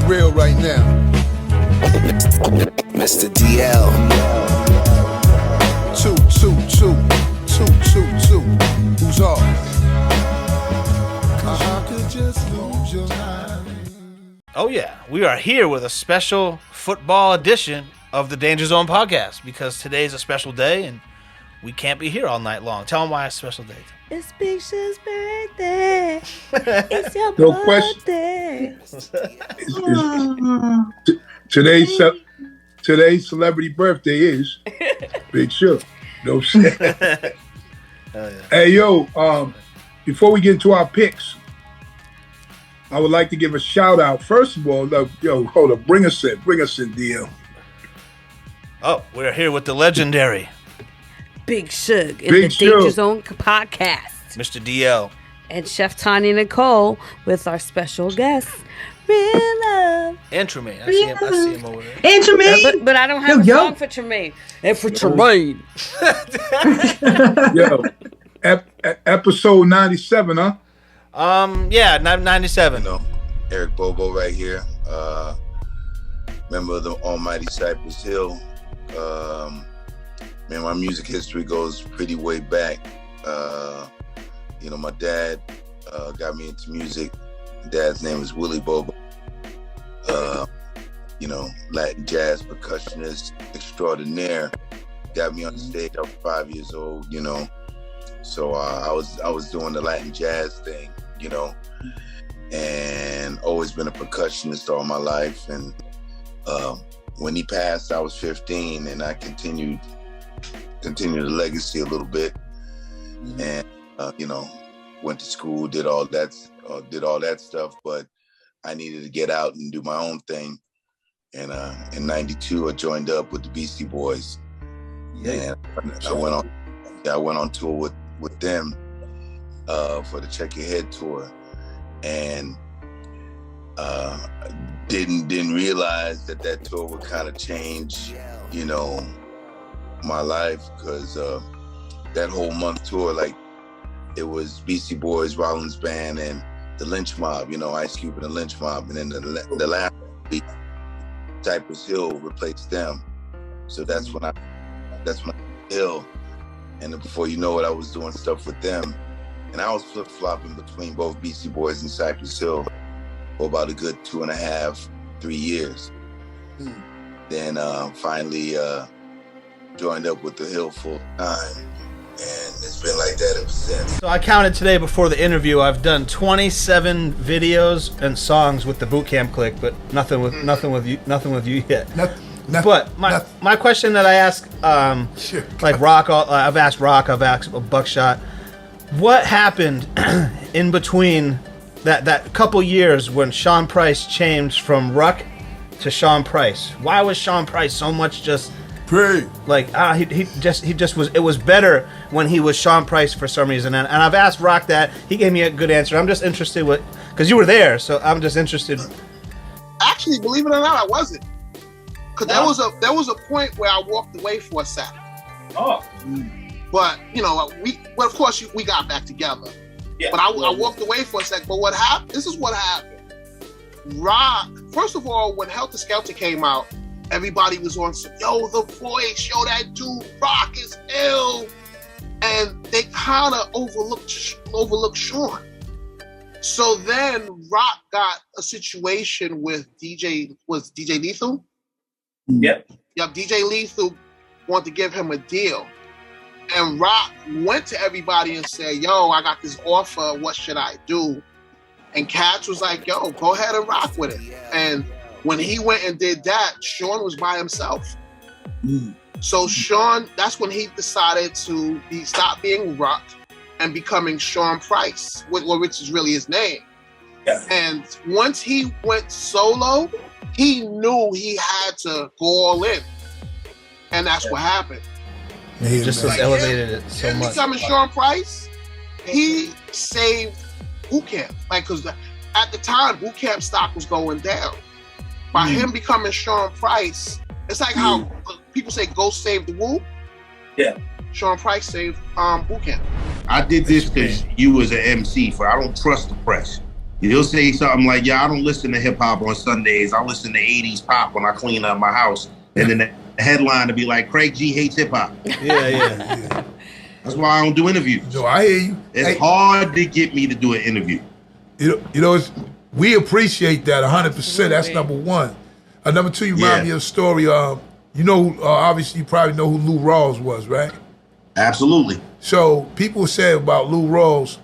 real right now. Mr. DL. 222 222. Who's off? I could just lose your mind. Oh yeah, we are here with a special football edition of the Danger Zone podcast because today's a special day and we can't be here all night long. Tell them why it's a special day. It's Big Shug's birthday. It's your No birthday. Today's celebrity birthday is Big Shug. No shit. Yeah. Hey yo, before we get into our picks, I would like to give a shout out. First of all, hold up, bring us in, DL. Oh, we're here with the legendary Big Shug in Big the Shug. Danger Zone podcast. Mr. DL. And Chef Tanya Nicole with our special guest, Real Love. And Tremaine. I see him over there. And Tremaine. But I don't have a song for Tremaine. And for Tremaine. Yo, episode 97, huh? Yeah, 97. You know, Eric Bobo right here. Member of the almighty Cypress Hill. Man, my music history goes pretty way back. You know, my dad got me into music. My dad's name is Willie Bobo. You know, Latin jazz percussionist extraordinaire. Got me on the stage. I was 5 years old, you know. So I was doing the Latin jazz thing, you know, and always been a percussionist all my life. And when he passed, I was 15, and I continued the legacy a little bit, and you know, went to school, did all that stuff. But I needed to get out and do my own thing. And in '92, I joined up with the Beastie Boys, and I went on tour with them for the Check Your Head tour, and didn't realize that tour would kind of change, you know, my life, because that whole month tour, like, it was Beastie Boys, Rollins Band, and the Lynch Mob, you know, Ice Cube and the Lynch Mob, and then the last week, Cypress Hill replaced them. So that's when I Hill, and then before you know it, I was doing stuff with them, and I was flip-flopping between both Beastie Boys and Cypress Hill for about a good 2.5, 3 years. Then finally joined up with the Hill full time, and it's been like that ever since. So I counted today before the interview. I've done 27 videos and songs with the Boot Camp Clique, but nothing with you yet. But my question that I ask, like Rock, I've asked Rock, I've asked Buckshot, what happened in between that couple years when Sean Price changed from Ruck to Sean Price? Why was Sean Price so much just like he just was? It was better when he was Sean Price for some reason, and I've asked Rock that. He gave me a good answer. I'm just interested because you were there, so I'm just interested. Actually, believe it or not, I wasn't. Because there was a point where I walked away for a second. Oh. But, you know, of course, we got back together. Yeah. But I walked away for a second. But what happened? This is what happened. Rock, first of all, when Helter Skelter came out, everybody was on some, yo, The Voice, yo, that dude, Rock is ill. And they kind of overlooked Sean. So then Rock got a situation with DJ Lethal? Yep. Yep, DJ Lethal wanted to give him a deal. And Rock went to everybody and said, yo, I got this offer, what should I do? And Cats was like, yo, go ahead and rock with it. And when he went and did that, Sean was by himself. So Sean, that's when he decided to stop being Rock and becoming Sean Price, which is really his name. Yeah. And once he went solo, he knew he had to go all in. And that's what happened. He just Like elevated it so much. Becoming Sean Price, he saved Boot Camp. Like, because at the time, Boot Camp stock was going down. By him becoming Sean Price, it's like how people say Ghost saved the Woo. Yeah. Sean Price saved Boot Camp. I did this because you was an MC for I don't trust the press. You'll say something like, "Yeah, I don't listen to hip hop on Sundays. I listen to '80s pop when I clean up my house." And then the headline to be like, "Craig G hates hip hop." Yeah. That's why I don't do interviews. No, I hear you. It's hard to get me to do an interview. We appreciate that 100%. That's number one. Number two, you remind me of a story. Obviously, you probably know who Lou Rawls was, right? Absolutely. So people say about Lou Rawls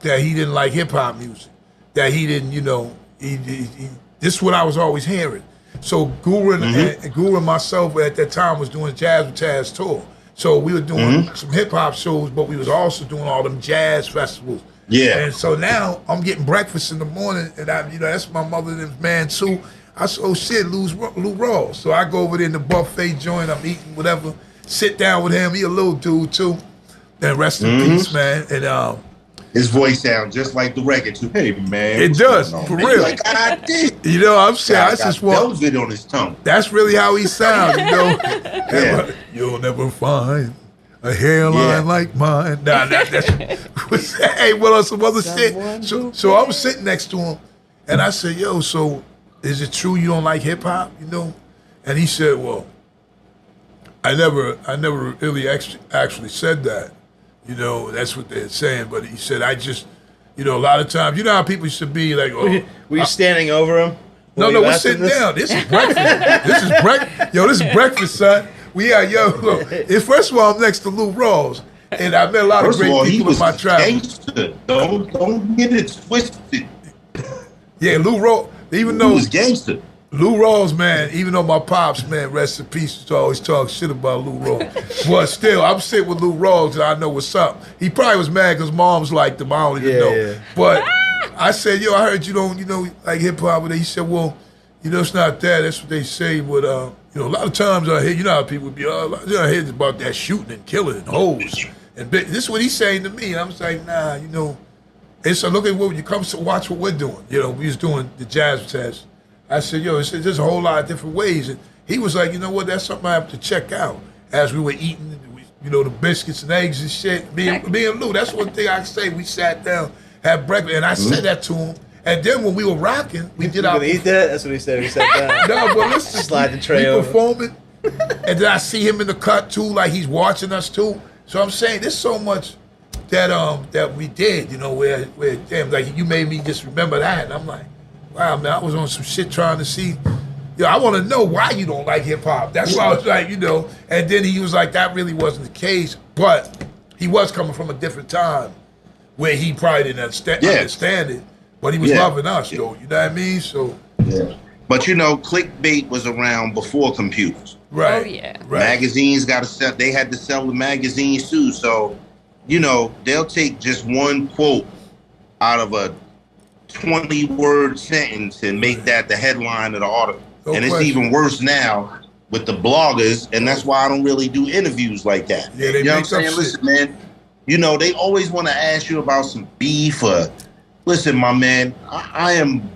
that he didn't like hip hop music, that he didn't, this is what I was always hearing. So Guru and myself at that time was doing Jazz with Taz tour. So we were doing some hip hop shows, but we was also doing all them jazz festivals. Yeah. And so now I'm getting breakfast in the morning, and that's my mother and his man too. I said, oh shit, Lou Rawls. So I go over there in the buffet joint, I'm eating whatever, sit down with him. He a little dude too. And rest in peace, man. And his voice sounds just like the record too. Hey man. It does, for real. Like I did. I'm saying I just want velvet on his tongue. That's really how he sounds, Yeah. You'll never find a hairline like mine. Nah, that's hey, what else? Some other shit. So I was sitting next to him, and I said, "Yo, so is it true you don't like hip hop?" And he said, "Well, I never really actually said that. That's what they're saying." But he said, "I just, a lot of times, you know how people used to be like, oh, were you standing over him? No, we're sitting down. This is breakfast. This is breakfast, son. First of all, I'm next to Lou Rawls, and I met a lot of great people in my travels. Don't get it twisted. Yeah, Lou Rawls, even though he was gangster. Lou Rawls, man, even though my pops, man, rest in peace, used to always talk shit about Lou Rawls. But still, I'm sitting with Lou Rawls and I know what's up. He probably was mad because moms liked him. I don't even know. Yeah. But I said, I heard you don't, like hip hop. He said, well, it's not that. That's what they say. But, a lot of times I hear, how people be, I hear about that shooting and killing and hoes. And this is what he's saying to me. And I'm saying, nah, And so look at what you come to watch what we're doing. We was doing the jazz test. I said, there's a whole lot of different ways. And he was like, you know what, that's something I have to check out. As we were eating, the biscuits and eggs and shit. Me and Lou, that's one thing I can say. We sat down, had breakfast, and I said that to him. And then when we were rocking, we did our... eat that? That's what he said. We sat down. No, but listen. Slide the tray over. Performing. And then I see him in the cut, too, like he's watching us, too. So I'm saying there's so much that we did, where damn, like you made me just remember that. And I'm like, wow, man, I was on some shit trying to see. I want to know why you don't like hip hop. That's why I was like, And then he was like, that really wasn't the case. But he was coming from a different time where he probably didn't understand it. But he was loving us, though. You know what I mean? So. Yeah. But clickbait was around before computers. Right. Oh, yeah. Right. Magazines they had to sell the magazines too. So, they'll take just one quote out of a 20-word sentence and make that the headline of the article. No and question. It's even worse now with the bloggers, and that's why I don't really do interviews like that. Yeah, they you know what I'm make saying? up Listen, man, they always want to ask you about some beef or listen, my man, I'm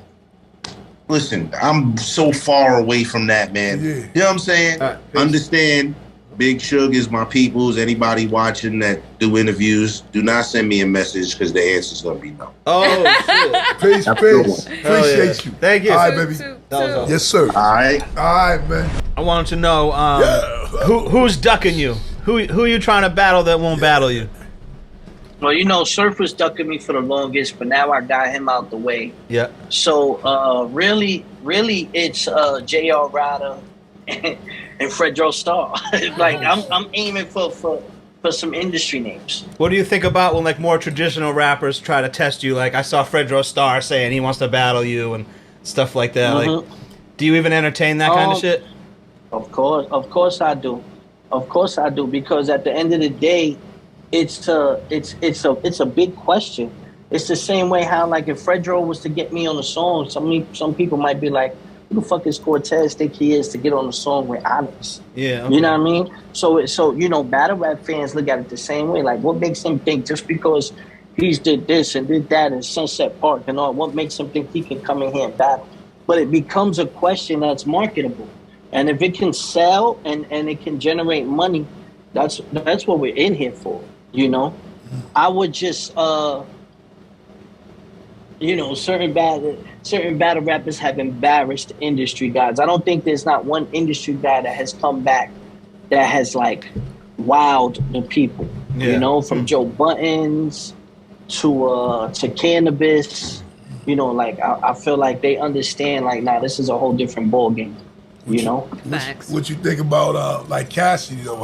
so far away from that, man. Yeah. You know what I'm saying? Understand, Big Sugar is my peoples. Anybody watching that do interviews, do not send me a message because the answer's going to be no. Oh, shit. Peace. Appreciate you. Thank you. All right, baby. Yes, sir. All right, man. I wanted to know who's ducking you? Who you trying to battle that won't battle you? Well, Surf was ducking me for the longest, but now I got him out the way. Yeah. So really, it's J.R. Ryder and Fredro Starr. Like I'm aiming for some industry names. What do you think about when more traditional rappers try to test you? Like I saw Fredro Starr saying he wants to battle you and stuff like that. Mm-hmm. Like, do you even entertain that kind of shit? Of course I do. Because at the end of the day, it's a big question. It's the same way how if Fredro was to get me on a song, some people might be like, who the fuck is Cortez think he is to get on a song with Onyx? Yeah. Okay. You know what I mean? So battle rap fans look at it the same way. Like, what makes him think just because he's did this and did that in Sunset Park and all, what makes him think he can come in here and battle? But it becomes a question that's marketable. And if it can sell and it can generate money, that's what we're in here for, I would just, you know, certain battle rappers have embarrassed industry guys. I don't think there's not one industry guy that has come back that has like wowed the people. Yeah. You know, from Joe Buttons to Cannabis. You know, like I feel like they understand. Like, nah, this is a whole different ball game. You know. Facts. What you think about like Cassidy though?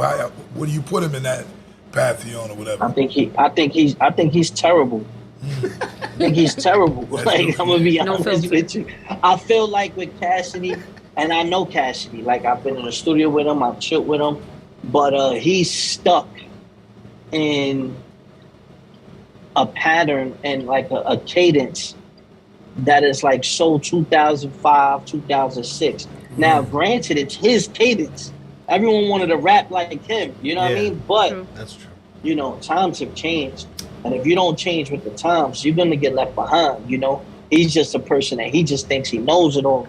What do you put him in that pantheon or whatever? I think he's terrible. I think he's terrible. Like, I'm gonna be honest with you. I feel like with Cassidy, and I know Cassidy. Like, I've been in the studio with him, I've chilled with him, but he's stuck in a pattern and like a cadence that is like so 2005, 2006. Now, granted, it's his cadence. Everyone wanted to rap like him, you know what I mean? But that's true. You know, times have changed. And if you don't change with the times, you're going to get left behind, you know? He's just a person that he just thinks he knows it all.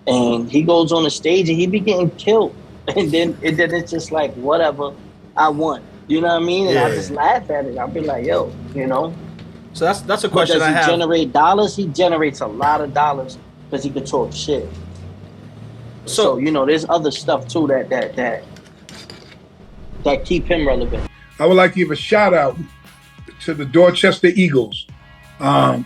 And he goes on the stage and he be getting killed. And then it's just like, whatever, I won. You know what I mean? And I just laugh at it. I'll be like, yo, you know? So that's a question I have. Does he generate dollars? He generates a lot of dollars because he can talk shit. So, you know, there's other stuff, too, that keep him relevant. I would like to give a shout out to the Dorchester Eagles. They're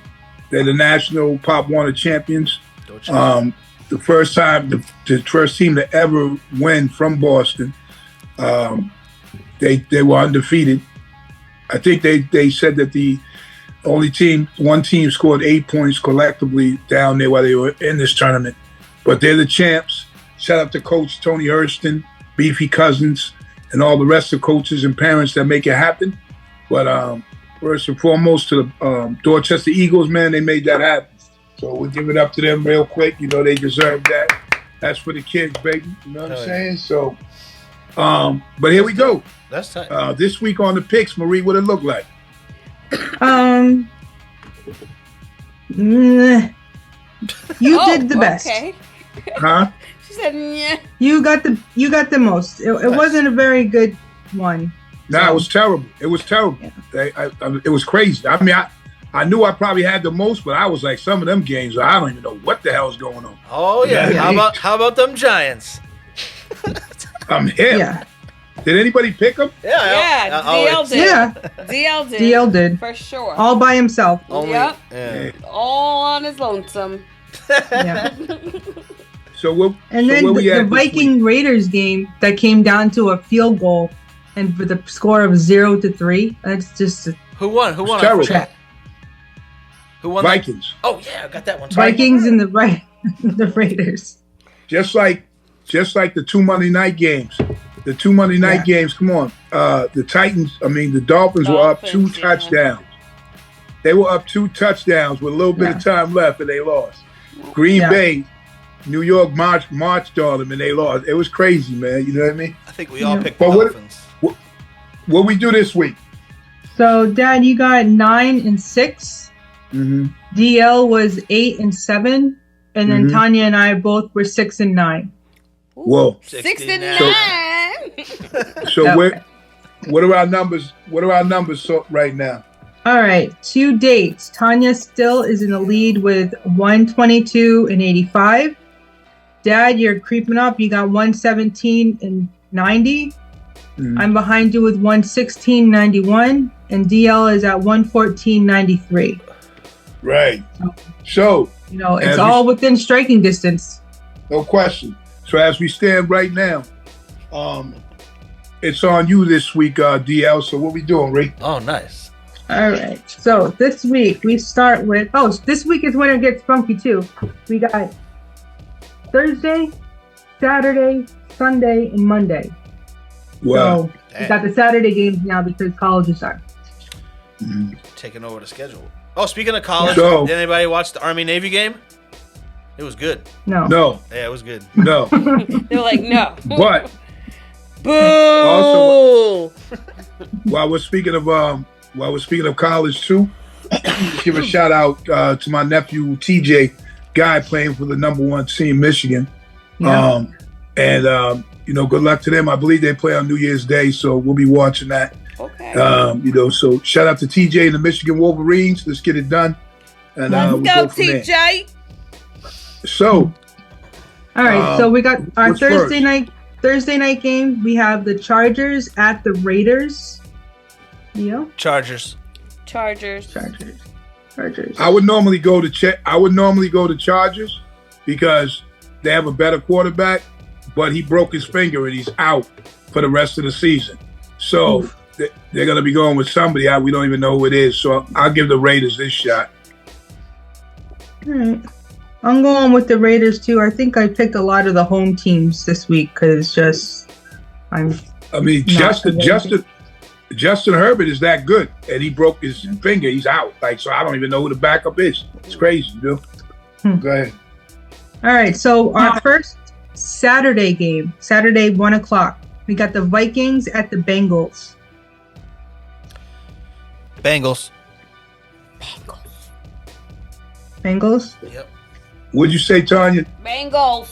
the National Pop Warner champions. The first time, the first team to ever win from Boston. They were undefeated. I think they said that the only one team scored 8 points collectively down there while they were in this tournament. But they're the champs. Shout out to Coach Tony Hurston, Beefy Cousins, and all the rest of the coaches and parents that make it happen. But first and foremost to the Dorchester Eagles, man, they made that happen. So we'll give it up to them real quick. You know, they deserve that. That's for the kids, baby. You know what I'm saying? So, but here we go. That's tight. This week on the picks, Marie, what it look like? You did the best. Okay. Huh? She said, yeah. You got the most. It wasn't a very good one. Nah, it was terrible. It was terrible. Yeah. It was crazy. I mean, I knew I probably had the most, but I was like, some of them games, I don't even know what the hell's going on. Oh yeah. How about them Giants? I'm here. Yeah. Did anybody pick them? Yeah, DL did. Yeah. DL did. DL did. For sure. All by himself. Yep. Yeah. All on his lonesome. Yeah. So what? And then the Viking Raiders game that came down to a field goal, and for the score of 0-3. That's just who won? Who won? Terrible. Who won? Vikings. Oh yeah, I got that one. Vikings and the Raiders. Just like the two Monday night games. The two Monday night games. Come on, the Dolphins were up 2 touchdowns. They were up 2 touchdowns with a little bit of time left, and they lost. Green Bay, New York marched on them, and they lost. It was crazy, man. You know what I mean? I think we all picked the Dolphins. What we do this week? So, Dad, you got 9 and 6. Mm-hmm. DL was 8 and 7, and then Tanya and I both were 6 and 9. Whoa. 69. So what are our numbers? What are our numbers right now? All right, to date, Tanya still is in the lead with 122 and 85. Dad, you're creeping up. You got 117 and 90. Mm-hmm. I'm behind you with 116, 91, and DL is at 114, 93. Right. So you know it's all within striking distance. No question. So as we stand right now, it's on you this week, DL. So what we doing, Ray? Oh, nice. All right. So this week we start with. This week is when it gets funky too. We got Thursday, Saturday, Sunday, and Monday. Wow. So we got the Saturday games now because college is on. Mm-hmm. Taking over the schedule. Oh, speaking of college, did anybody watch the Army-Navy game? It was good. No. Yeah, it was good. No. They're like, no. But boo. Also, while we're speaking of college too, give a shout out to my nephew TJ, guy playing for the #1 team, Michigan. Yeah. Good luck to them. I believe they play on New Year's Day, so we'll be watching that. Okay. So shout out to TJ and the Michigan Wolverines. Let's get it done. and Let's we'll go, go from there. TJ. So, All right, so we got our what's Thursday first? night game. We have the Chargers at the Raiders. Yeah. Chargers. Chargers. I would normally go to Chargers because they have a better quarterback, but he broke his finger and he's out for the rest of the season. So they're going to be going with somebody we don't even know who it is. So I'll give the Raiders this shot. All right. I'm going with the Raiders too. I think I picked a lot of the home teams this week because Justin Herbert is that good, and he broke his finger. He's out. So I don't even know who the backup is. It's crazy, dude. Go ahead. All right. So our first Saturday game, Saturday 1:00. We got the Vikings at the Bengals. Bengals. Bengals. Yep. What'd you say, Tanya? Bengals.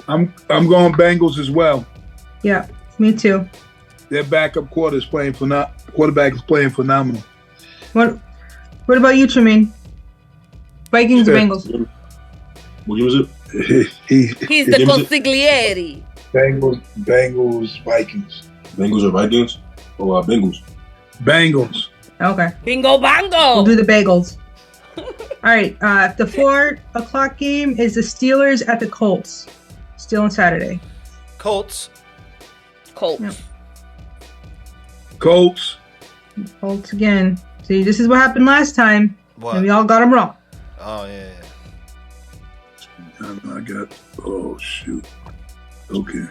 I'm going Bengals as well. Yeah, me too. Their backup quarterback is playing phenomenal. What about you, Tremaine? Vikings, Bengals. What was it? He's the consigliere. Bengals, Vikings. Bengals or Vikings? Or Bengals? Bengals. Okay. Bingo bango. We'll do the bagels. All right. The 4:00 game is the Steelers at the Colts. Still on Saturday. Colts. Yep. Colts. Colts again. See, this is what happened last time. What? And we all got them wrong. Oh, yeah. I got. Oh shoot. Okay.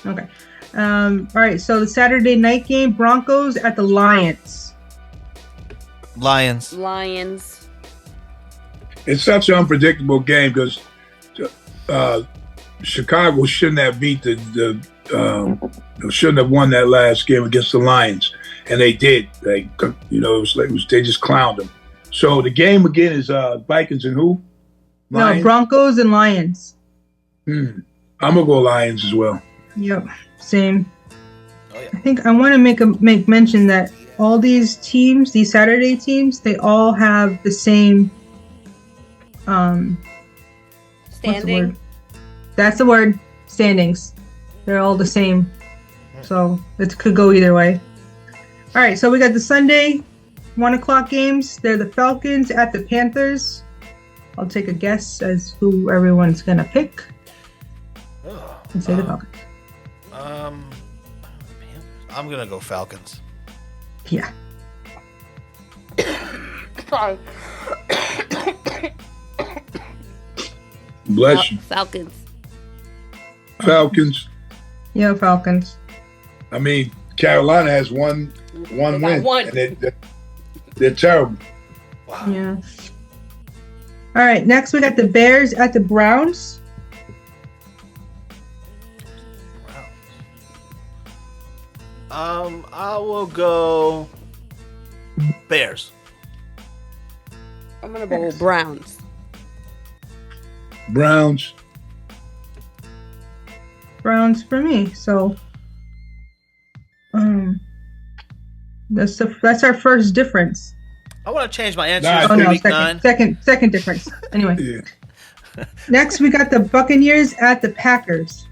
Okay. All right. So the Saturday night game, Broncos at the Lions. Lions. It's such an unpredictable game because Chicago shouldn't have beat shouldn't have won that last game against the Lions, and they did. They just clowned them. So the game again is Vikings and who? Lions? No, Broncos and Lions. I'm gonna go Lions as well. Yep, same. Oh, yeah. I think I want to make mention that all these teams, these Saturday teams, they all have the same standing. That's the word. Standings. They're all the same. So it could go either way. All right, so we got the Sunday 1:00 games. They're the Falcons at the Panthers. I'll take a guess as who everyone's gonna pick. And say the Falcons. I'm gonna go Falcons. Yeah. Sorry. Bless you. Falcons. Falcons. Yeah, Falcons. I mean, Carolina has one win, one. and they're terrible. Wow. Yeah. All right, next we got the Bears at the Browns. I will go Bears. I'm gonna go Browns. Browns. Browns for me. So, that's our first difference. I want to change my answer. Nah, to Oh no, week 9. second difference. Anyway, Yeah. next we got the Buccaneers at the Packers.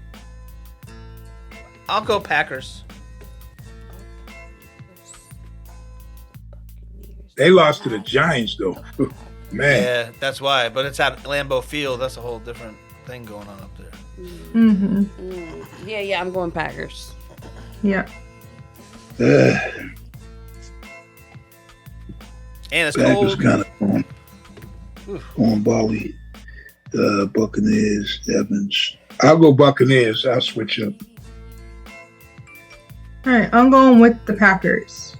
I'll go Packers. They lost to the Giants though. Man. Yeah, that's why. But it's at Lambeau Field. That's a whole different thing going on up there. Mm-hmm. Yeah, I'm going Packers. Yeah. And it's Packers cold. kind of on Bali. Buccaneers, Evans. I'll go Buccaneers. I'll switch up. All right, I'm going with the Packers.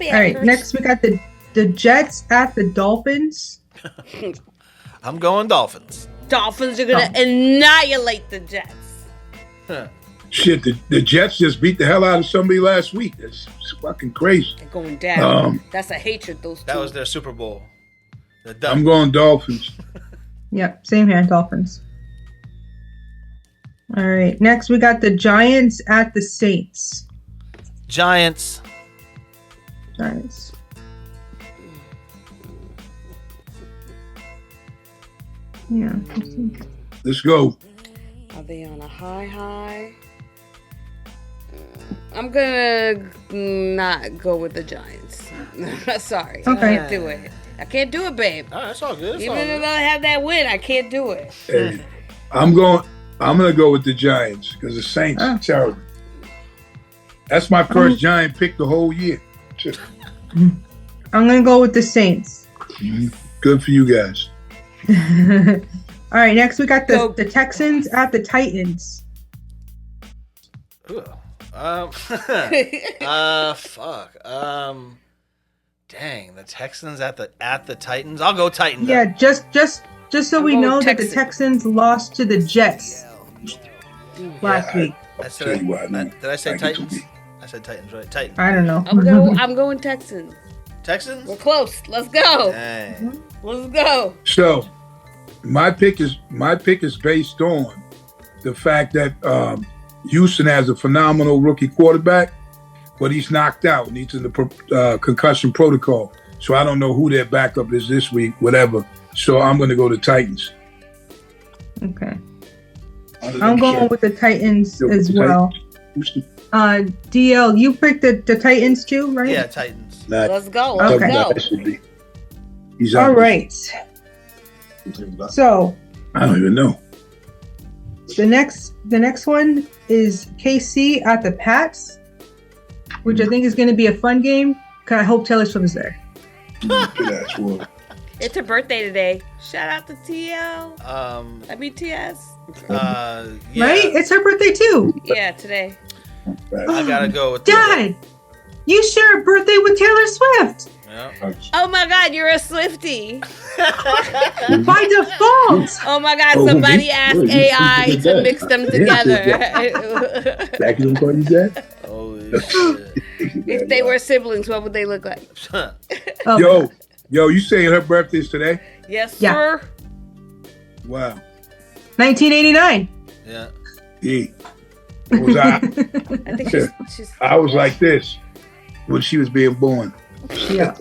All right, next we got the Jets at the Dolphins. I'm going Dolphins. Dolphins are gonna annihilate the Jets. Shit, the Jets just beat the hell out of somebody last week. That's fucking crazy. They're going down. That's a hatred, those two. That was their Super Bowl. They're done. I'm going Dolphins. Yep, same here, Dolphins. All right, next we got the Giants at the Saints. Giants. Yeah. Let's go. Are they on a high? I'm gonna not go with the Giants. Sorry. I can't do it. I can't do it, babe. That's all good. Even if I have that win, I can't do it. Hey, I'm gonna go with the Giants because the Saints are terrible. That's my first Giant pick the whole year. I'm gonna go with the Saints. Good for you guys. All right, next we got the Texans at the Titans. Fuck. Dang, the Texans at the Titans. I'll go Titans. Yeah, just so we know that the Texans lost to the Jets last week. Did I say Titans? I said Titans, right? Titans. I don't know. I'm going Texans. Texans? We're close. Let's go. Dang. Let's go. So, my pick is based on the fact that Houston has a phenomenal rookie quarterback, but he's knocked out and he's in the concussion protocol. So I don't know who their backup is this week, whatever. So I'm going to go to Titans. Okay. I'm going with the Titans as well. DL, you picked the Titans too, right? Yeah, Titans. Let's go. Okay. Let's go. He's all right. So I don't even know. The next one is KC at the Pats, which I think is going to be a fun game. Cause I hope Taylor Swift is there. It's her birthday today. Shout out to TL. I mean TS. Yeah. Right? It's her birthday too. Yeah, today. I gotta go with Dad. You share a birthday with Taylor Swift. Yeah. Oh my God, you're a Swiftie. By default. Oh my God, somebody asked AI to mix them together. Back in the Holy shit. If they were siblings, what would they look like? Yo, you saying her birthday's today? Yes, sir. Wow. 1989. Yeah. Yeah. Was I? I think she's I was like this when she was being born. Yeah.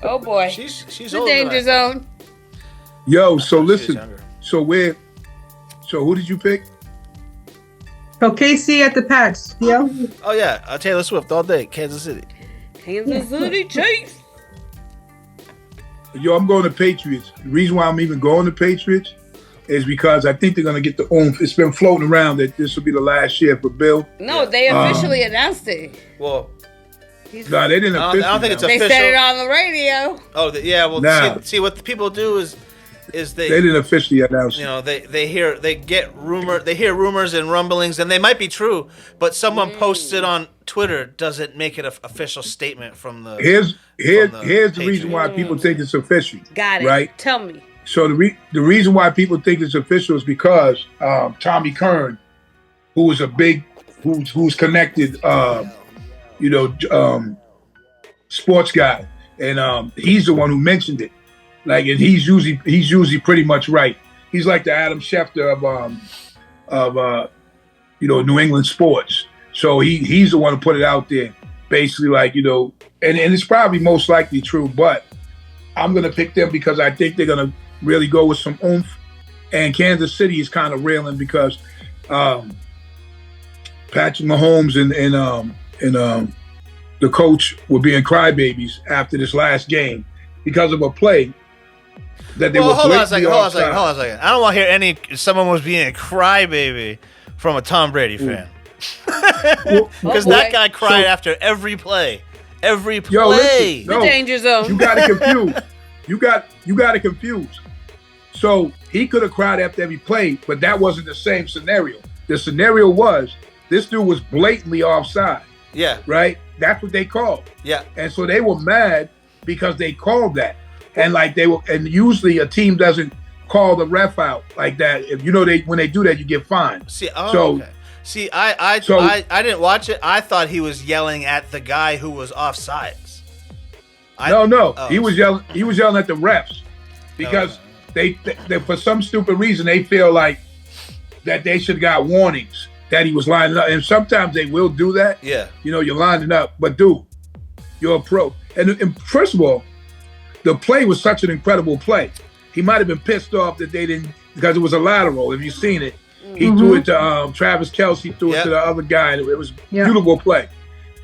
Oh boy. She's the danger zone. Yo, so listen. So who did you pick? So KC at the Pats. Yeah. Oh yeah, Taylor Swift all day, Kansas City. Kansas City Chiefs. Yo, I'm going to Patriots. The reason why I'm even going to Patriots is because I think they're going to get the oomph. It's been floating around that this will be the last year for Bill. No, they officially announced it. Well, no, they didn't. I don't think it's official. They said it on the radio. Oh, yeah. Well, see what the people do is they didn't officially announce. You know, they hear rumors and rumblings, and they might be true, but someone posts it on Twitter doesn't make it an official statement from the. Here's the reason why people think it's official. Got it. Right? Tell me. So the reason why people think it's official is because Tommy Kern, who is who's connected, sports guy, and he's the one who mentioned it. Like, and he's usually pretty much right. He's like the Adam Schefter of New England sports. So he's the one who put it out there, basically, like, and it's probably most likely true. But I'm gonna pick them because I think they're gonna really go with some oomph. And Kansas City is kind of railing because Patrick Mahomes and the coach were being crybabies after this last game because of a play that they were hold on a second. offside. Hold on a second. I don't want to hear someone was being a crybaby from a Tom Brady fan. Because that guy cried after every play. Every play. Yo, listen, the danger zone. You got it confused. you got it confused. So he could have cried after every play, but that wasn't the same scenario. The scenario was this dude was blatantly offside. Yeah. Right? That's what they called. Yeah. And so they were mad because they called that. And and usually a team doesn't call the ref out like that. If when they do that, you get fined. Okay. See, I didn't watch it. I thought he was yelling at the guy who was offsides. No. He was yelling at the refs because they for some stupid reason they feel like that they should have got warnings that he was lining up. And sometimes they will do that. Yeah. You're lining up, but dude, you're a pro. And first of all, the play was such an incredible play. he might have been pissed off that they didn't, because it was a lateral. If you've seen it, he threw it to Travis Kelce, threw it to the other guy. And it was beautiful play.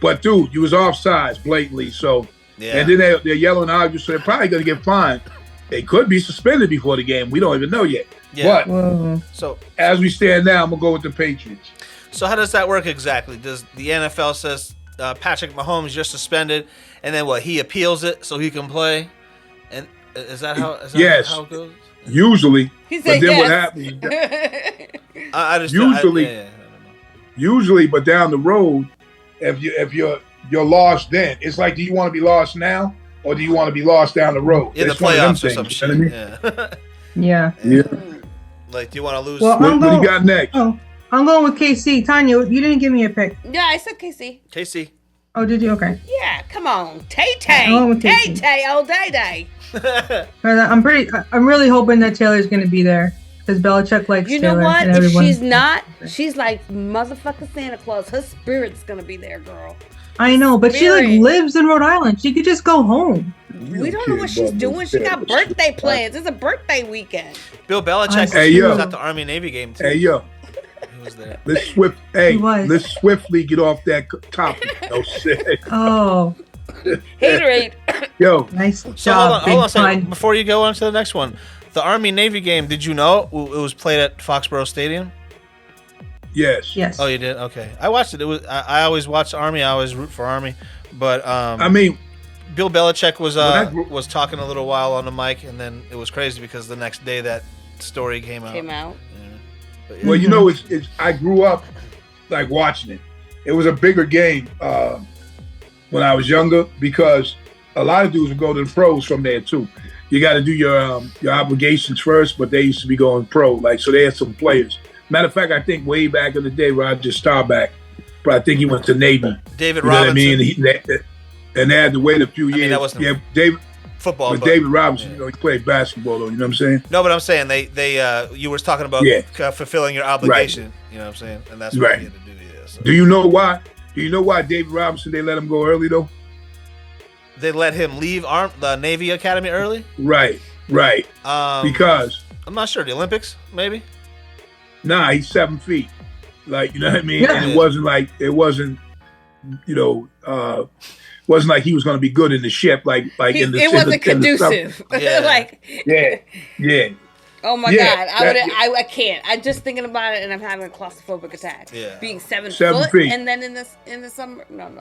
But dude, you was offsides blatantly. So, and then they're yelling at you, so they're probably going to get fined. They could be suspended before the game. We don't even know yet. Yeah. But so as we stand now, I'm gonna go with the Patriots. So how does that work exactly? Does the NFL says Patrick Mahomes, you're suspended, and then what? He appeals it so he can play, and is that how? Is that how it goes? Usually, He said but then what yes. happens? I just Usually, but down the road, if you're lost, then it's like, do you want to be lost now, or do you want to be lost down the road? In the It's one of them playoffs or some things, shit. you know what I mean? Yeah. Like, do you want to lose? Well, what do you got next? Oh, I'm going with KC. Tanya, you didn't give me a pick. Yeah, I said KC. KC. Oh, did you? Okay. Yeah, come on. Tay I'm going with Tay. KC. Tay all day. I'm really hoping that Taylor's going to be there because Belichick likes You know Taylor. what? And If everyone. she's not, she's like motherfucking Santa Claus. Her spirit's gonna be there, girl. I know, but she like Spirit. lives in Rhode Island. She could just go home. We don't know what she's doing. She got birthday plans. It's a birthday weekend. Bill Belichick was at the Army Navy game too. Hey yo, he was there. Let's swiftly get off that topic. No shit. Oh. Haterade. Yo. Nice So job. hold on a second. Big Before you go on to the next one, the Army Navy game. Did you know it was played at Foxborough Stadium? Yes. Yes. Oh, you did. Okay, I watched it. It was. I always watch Army. I always root for Army. But I mean, Bill Belichick was talking a little while on the mic, and then it was crazy because the next day that story came out. Yeah. But, well, you know, it's I grew up like watching it. It was a bigger game when I was younger because a lot of dudes would go to the pros from there too. You got to do your obligations first, but they used to be going pro. Like, so they had some players. Matter of fact, I think way back in the day, Roger Staubach, but I think he went to Navy. David you know Robinson. What I mean? And they had to wait a few years. that wasn't David. football. But David Robinson, you know, he played basketball, though. You know what I'm saying? No, but I'm saying they you were talking about fulfilling your obligation. Right. You know what I'm saying? And that's what you had to do. Yeah. So. Do you know why? Do you know why David Robinson, they let him go early, though? They let him leave the Navy Academy early? Right. Because I'm not sure. The Olympics, maybe? Nah, he's 7 feet. Like, you know what I mean? And it wasn't, you know, wasn't like he was going to be good in the ship, like in the. It wasn't conducive. Like. Yeah. Oh my God! I can't. I'm just thinking about it, and I'm having a claustrophobic attack. Yeah. Being 7 7 foot, feet. and then in the summer, no.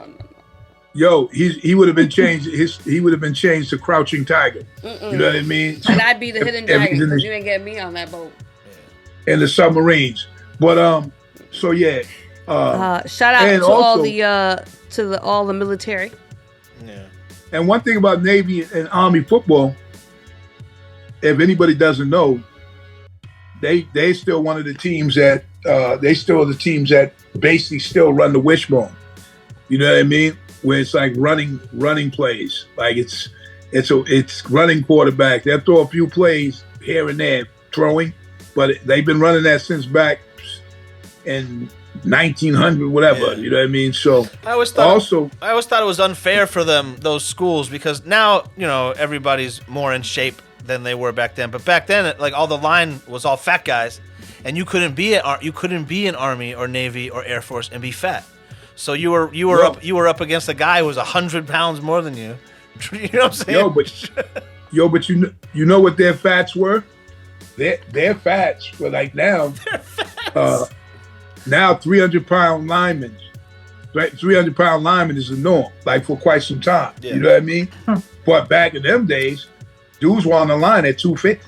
Yo, he would have been changed. He would have been changed to Crouching Tiger. Mm-mm. You know what I mean? And I'd be the hidden dragon in because you ain't get me on that boat. the submarines. But so yeah. Shout out to also, all the military. Yeah. And one thing about Navy and Army football, if anybody doesn't know, they still one of the teams that they still are the teams that basically still run the wishbone. You know what I mean? Where it's like running plays. Like it's running quarterback. They'll throw a few plays here and there throwing, but they've been running that since back in 1900, whatever. You know what I mean? So I always thought it was unfair for those schools, because now, you know, everybody's more in shape than they were back then. But back then, like, all the line was all fat guys, and you couldn't be an Army or Navy or Air Force and be fat. So you were up against a guy who was 100 pounds more than you. You know what I'm saying? But you know what their fats were? Their fats were like now. Now 300-pound linemen, right? 300-pound lineman is the norm, like for quite some time. Yeah. You know what I mean? But back in them days, dudes were on the line at 250.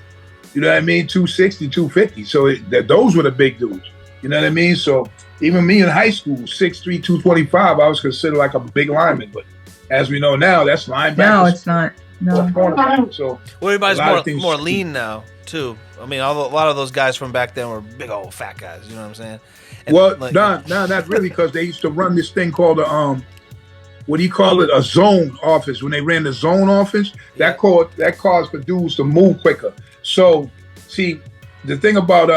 You know what I mean? 260, 250. So those were the big dudes. You know what I mean? So even me in high school, 6'3", 225, I was considered like a big lineman. But as we know now, that's linebacker. No, it's not. No. So everybody's more lean now too. I mean, a lot of those guys from back then were big old fat guys. You know what I'm saying? And no, not really, because they used to run this thing called what do you call it? A zone offense. When they ran the zone offense, that caused for dudes to move quicker. So, see, the thing about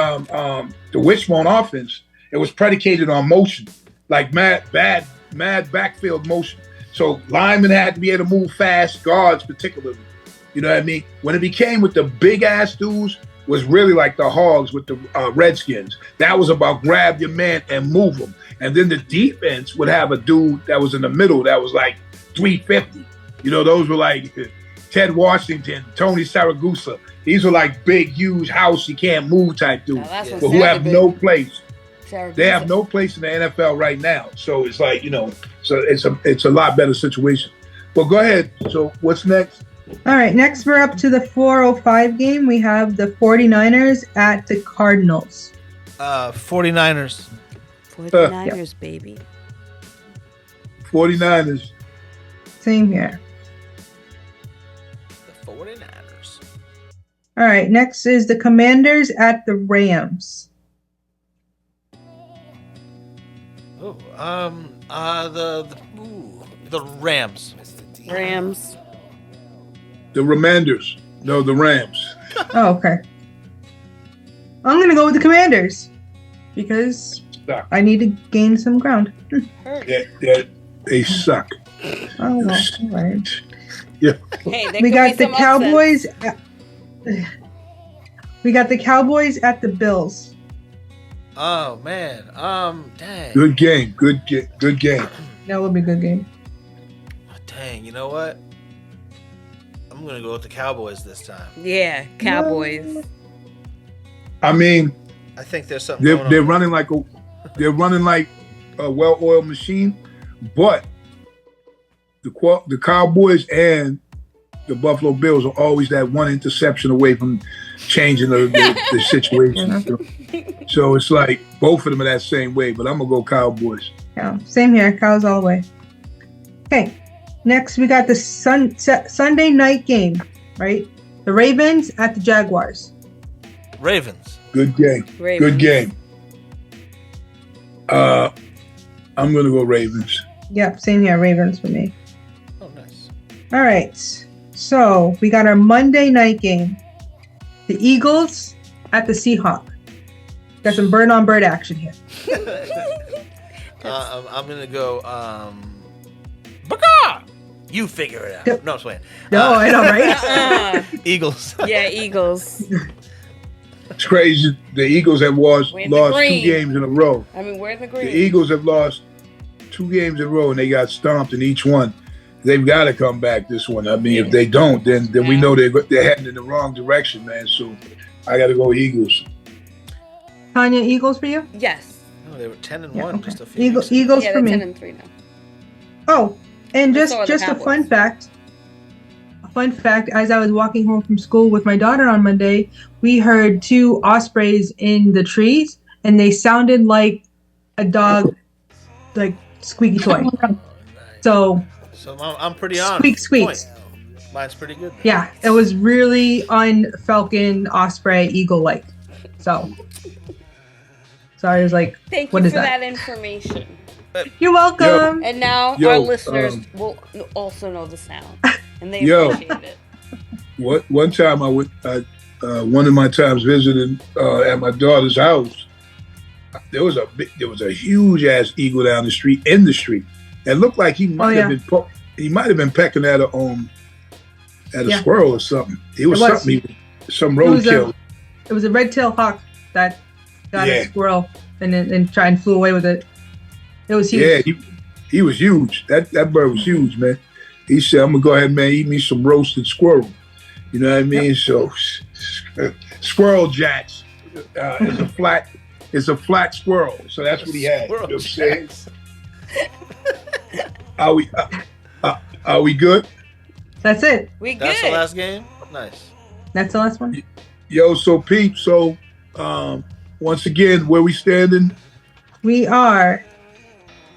the wishbone offense, it was predicated on motion, like mad backfield motion. So linemen had to be able to move fast, guards particularly. You know what I mean? When it became with the big ass dudes, was really like the Hogs with the Redskins. That was about grab your man and move him. And then the defense would have a dude that was in the middle that was like 350. You know, those were like Ted Washington, Tony Saragusa. These were like big, huge house you can't move type dudes, but who have no place. They have no place in the NFL right now. So it's like, you know, so it's a lot better situation. Well, go ahead. So what's next? All right, next we're up to the 4:05 game. We have the 49ers at the Cardinals. 49ers. 49ers, baby. 49ers. Same here. The 49ers. All right, next is the Commanders at the Rams. Oh, the Rams. Rams. The Remanders. No, the Rams. Oh, okay. I'm going to go with the Commanders because I need to gain some ground. They suck. Oh, well, all right. Yeah. Hey, We got the Cowboys. We got the Cowboys at the Bills. Oh man. Dang. Good game. Good game. That will be a good game. Dang. You know what? I'm gonna go with the Cowboys this time. Yeah, Cowboys. I mean, I think there's something. They're running like a well-oiled machine, but the Cowboys and the Buffalo Bills are always that one interception away from changing the situation. So it's like both of them are that same way, but I'm gonna go Cowboys. Yeah, same here. Cows all the way. Okay. Next, we got the Sunday night game, right? The Ravens at the Jaguars. Ravens. Good game. Ravens. Good game. I'm going to go Ravens. Yep, same here. Ravens for me. Oh, nice. All right. So we got our Monday night game. The Eagles at the Seahawks. Got some bird-on-bird action here. I'm going to go... Baka! You figure it out. Yep. No, I'm playing. No, I know, right? Eagles. Yeah, Eagles. It's crazy. The Eagles have lost 2 games in a row. I mean, we're in the green. The Eagles have lost 2 games in a row, and they got stomped in each one. They've got to come back this one. I mean, if they don't, then we know they're heading in the wrong direction, man. So I got to go Eagles. Tanya, Eagles for you? Yes. No, they were 10-1 Yeah, okay. just a few weeks ago. Eagles Yeah, for they're me. 10-3 now. Oh, and So are the just a Cowboys. fun fact. A fun fact, as I was walking home from school with my daughter on Monday, we heard 2 ospreys in the trees, and they sounded like a dog, like squeaky toy. So I'm pretty on. squeaks. Point. Mine's pretty good. Yeah, it was really on Falcon, Osprey, Eagle-like. So I was like, Thank what you is for that? that information. You're welcome. And now our listeners will also know the sound, and they appreciate it. One time one of my times visiting at my daughter's house, there was a huge ass eagle down the street. It looked like he might have been pecking at a squirrel or something. It was some roadkill. It was a red-tailed hawk that got a squirrel and tried and flew away with it. It was huge. Yeah, he was huge. That bird was huge, man. He said, "I'm gonna go ahead, man, eat me some roasted squirrel." You know what I mean? Yep. So, squirrel jacks is a flat squirrel. So that's what he had. You know what I'm saying? Are we good? That's it. We good. That's the last game? Nice. That's the last one? Yo, so Pete, once again, where we standing? We are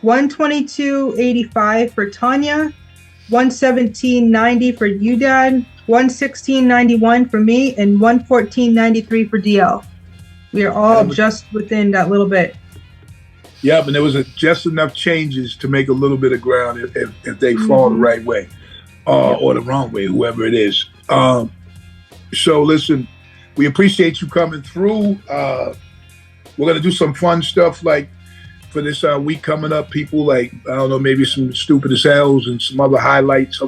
122.85 for Tanya, 117.90 for you, Dad, 116.91 for me, and 114.93 for DL. We are all just within that little bit. Yeah, but there was just enough changes to make a little bit of ground if they fall the right way or the wrong way, whoever it is. So listen, we appreciate you coming through. We're going to do some fun stuff like for this week coming up. People like, I don't know, maybe some stupid as hells and some other highlights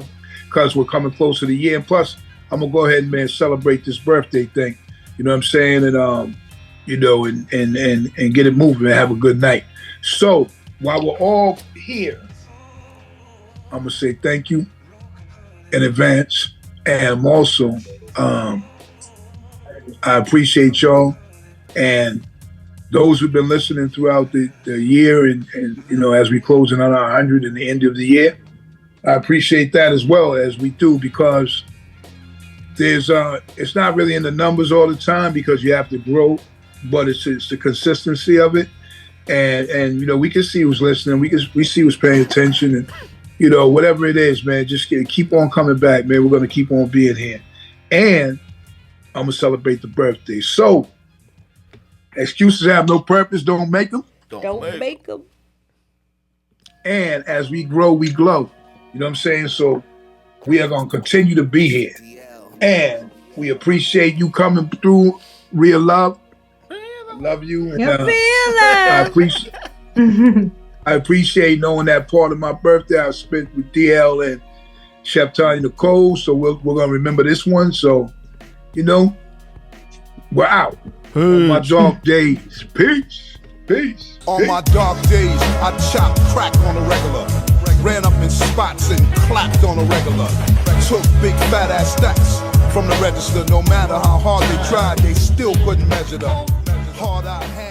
because we're coming close to the year. And plus, I'm gonna go ahead and, man, celebrate this birthday thing. You know what I'm saying? And you know, and get it moving and have a good night. So while we're all here, I'm gonna say thank you in advance, and I'm also I appreciate y'all and those who've been listening throughout the year, and you know, as we closing on our 100 and the end of the year. I appreciate that as well, as we do, because there's it's not really in the numbers all the time because you have to grow, but it's the consistency of it, and you know, we can see who's listening, we see who's paying attention, and you know, whatever it is, man, just keep on coming back, man. We're gonna keep on being here, and I'm gonna celebrate the birthday. So excuses have no purpose. Don't make them. Don't make them. And as we grow, we glow. You know what I'm saying? So we are going to continue to be here. And we appreciate you coming through. Real love. I love you. And, I appreciate knowing that part of my birthday I spent with DL and Chef Tanya Nicole. So we're going to remember this one. So, you know, we're out. On my dark days. Peace. Peace. On my dark days, I chop crack on a regular. Ran up in spots and clapped on a regular. Took big fat ass stacks from the register. No matter how hard they tried, they still couldn't measure the hard I had.